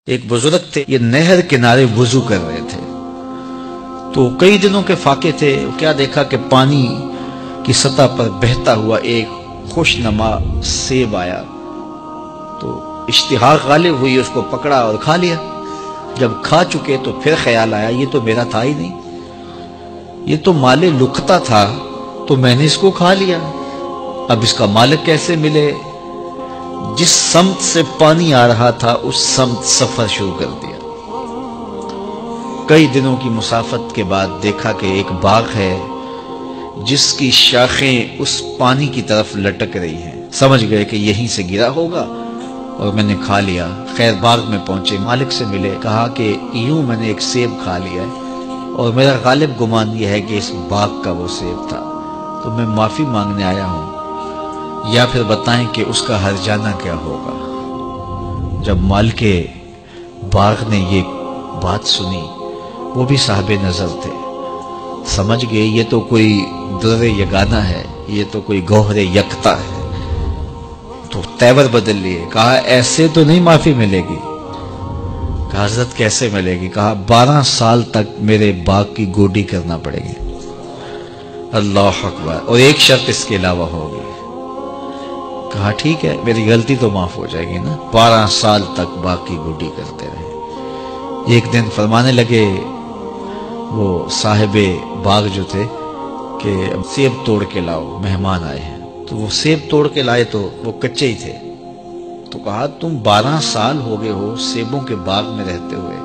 ایک بزرگ تھے، یہ نہر کنارے وضو کر رہے تھے، تو کئی دنوں کے فاقے تھے۔ کیا دیکھا کہ پانی کی سطح پر بہتا ہوا ایک خوش نما سیب آیا، تو اشتہا غالب ہوئی، اس کو پکڑا اور کھا لیا۔ جب کھا چکے تو پھر خیال آیا یہ تو میرا تھا ہی نہیں، یہ تو مال لقطہ تھا، تو میں نے اس کو کھا لیا، اب اس کا مالک کیسے ملے؟ جس سمت سے پانی آ رہا تھا اس سمت سفر شروع کر دیا۔ کئی دنوں کی مسافت کے بعد دیکھا کہ ایک باغ ہے جس کی شاخیں اس پانی کی طرف لٹک رہی ہیں۔ سمجھ گئے کہ یہیں سے گرا ہوگا اور میں نے کھا لیا۔ خیر باغ میں پہنچے، مالک سے ملے، کہا کہ یوں میں نے ایک سیب کھا لیا ہے اور میرا غالب گمان یہ ہے کہ اس باغ کا وہ سیب تھا، تو میں معافی مانگنے آیا ہوں، یا پھر بتائیں کہ اس کا ہرجانہ کیا ہوگا۔ جب مالک باغ نے یہ بات سنی، وہ بھی صاحب نظر تھے، سمجھ گئے یہ تو کوئی در یگانہ ہے، یہ تو کوئی گوہر یکتا ہے، تو تیور بدل لیے۔ کہا ایسے تو نہیں معافی ملے گی۔ کہا حضرت کیسے ملے گی؟ کہا 12 سال تک میرے باغ کی گوڈی کرنا پڑے گی۔ اللہ اکبر، اور ایک شرط اس کے علاوہ ہوگی۔ کہا ٹھیک ہے، میری غلطی تو معاف ہو جائے گی نا۔ 12 سال تک باغ کی گوڈی کرتے رہے۔ ایک دن فرمانے لگے وہ صاحب باغ جو تھے کہ سیب توڑ کے لاؤ، مہمان آئے ہیں۔ تو وہ سیب توڑ کے لائے تو وہ کچے ہی تھے۔ تو کہا تم 12 سال ہو گئے ہو سیبوں کے باغ میں رہتے ہوئے،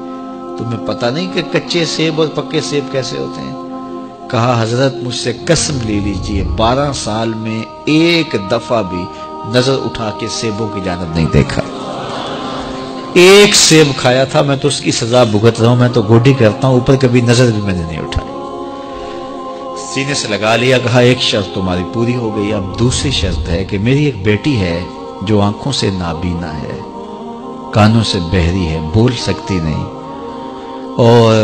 تمہیں پتہ نہیں کہ کچے سیب اور پکے سیب کیسے ہوتے ہیں؟ کہا حضرت مجھ سے قسم لے لیجئے 12 سال میں ایک دفعہ بھی نظر اٹھا کے سیبوں کی جانب نہیں دیکھا۔ ایک سیب کھایا تھا، میں تو اس کی سزا بھگت رہا ہوں، میں تو گوڈی کرتا ہوں، اوپر کبھی نظر بھی میں نے نہیں اٹھائی۔ سینے سے لگا لیا، کہا ایک شرط تمہاری پوری ہو گئی، اب دوسری شرط ہے کہ میری ایک بیٹی ہے جو آنکھوں سے نابینا ہے، کانوں سے بہری ہے، بول سکتی نہیں، اور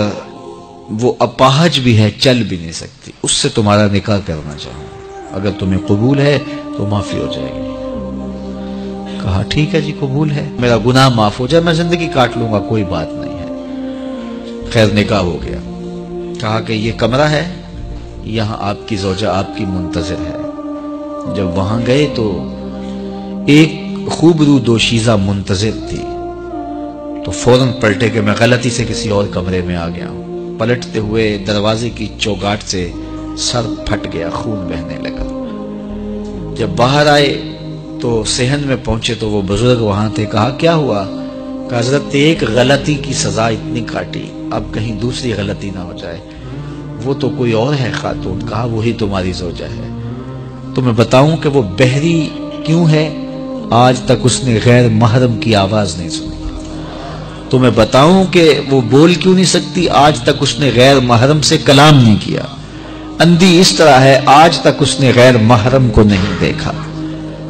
وہ اپاہج بھی ہے، چل بھی نہیں سکتی، اس سے تمہارا نکاح کرنا چاہوں، اگر تمہیں قبول ہے تو معافی ہو جائے گی۔ کہا ٹھیک ہے جی قبول ہے، میرا گناہ معاف ہو جائے، میں زندگی کاٹ لوں گا، کوئی بات نہیں ہے۔ خیر نکاح ہو گیا۔ کہا کہ یہ کمرہ ہے، یہاں آپ کی زوجہ آپ کی منتظر ہے۔ جب وہاں گئے تو ایک خوبرو دوشیزہ منتظر تھی، تو فوراً پلٹے کہ میں غلطی سے کسی اور کمرے میں آ گیا ہوں۔ پلٹتے ہوئے دروازے کی چوگاٹ سے سر پھٹ گیا، خون بہنے لگا۔ جب باہر آئے تو صحن میں پہنچے تو وہ بزرگ وہاں تھے۔ کہا کیا ہوا؟ کہ حضرت ایک غلطی کی سزا اتنی کاٹی، اب کہیں دوسری غلطی نہ ہو جائے، وہ تو کوئی اور ہے خاتون۔ کہا وہی تمہاری زوجہ ہے۔ تو میں بتاؤں کہ وہ بہری کیوں ہے؟ آج تک اس نے غیر محرم کی آواز نہیں سنی۔ تو میں بتاؤں کہ وہ بول کیوں نہیں سکتی؟ آج تک اس نے غیر محرم سے کلام نہیں کیا۔ اندھی اس طرح ہے، آج تک اس نے غیر محرم کو نہیں دیکھا،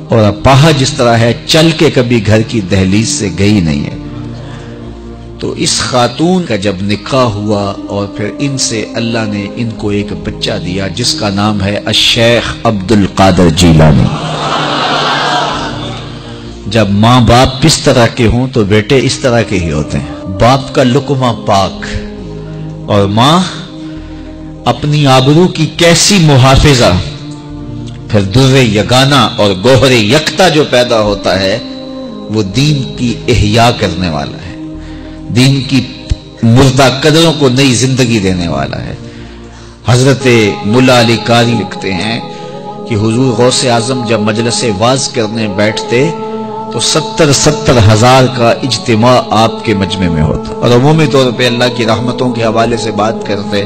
اور اپاہج اس طرح ہے، چل کے کبھی گھر کی دہلیز سے گئی نہیں ہے۔ تو اس خاتون کا جب نکاح ہوا اور پھر ان سے اللہ نے ان کو ایک بچہ دیا جس کا نام ہے الشیخ عبد القادر جیلانی۔ جب ماں باپ اس طرح کے ہوں تو بیٹے اس طرح کے ہی ہوتے ہیں۔ باپ کا لقمہ پاک اور ماں اپنی آبرو کی کیسی محافظہ، پھر در یگانہ اور گوہر یکتا جو پیدا ہوتا ہے وہ دین کی احیاء کرنے والا ہے، دین کی مردہ قدروں کو نئی زندگی دینے والا ہے۔ حضرت ملا علی قاری لکھتے ہیں کہ حضور غوث اعظم جب مجلس واعظ کرنے بیٹھتے تو 70 ہزار کا اجتماع آپ کے مجمع میں ہوتا، اور عمومی طور پہ اللہ کی رحمتوں کے حوالے سے بات کرتے،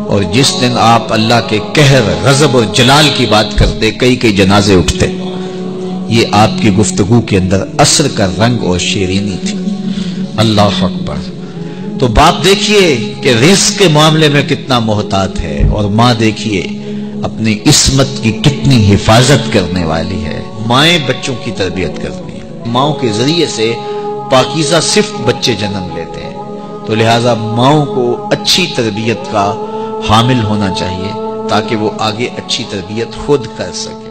اور جس دن آپ اللہ کے قہر، غضب اور جلال کی بات کرتے کئی جنازے اٹھتے۔ یہ آپ کی گفتگو کے اندر عصر کا رنگ اور شیرینی تھی۔ اللہ اکبر۔ تو باپ دیکھیے کہ رزق کے معاملے میں کتنا محتاط ہے، اور ماں دیکھیے اپنی عصمت کی کتنی حفاظت کرنے والی ہے۔ مائیں بچوں کی تربیت کرتی ہیں، ماؤں کے ذریعے سے پاکیزہ صرف بچے جنم لیتے ہیں، تو لہٰذا ماؤں کو اچھی تربیت کا حامل ہونا چاہیے تاکہ وہ آگے اچھی تربیت خود کر سکے۔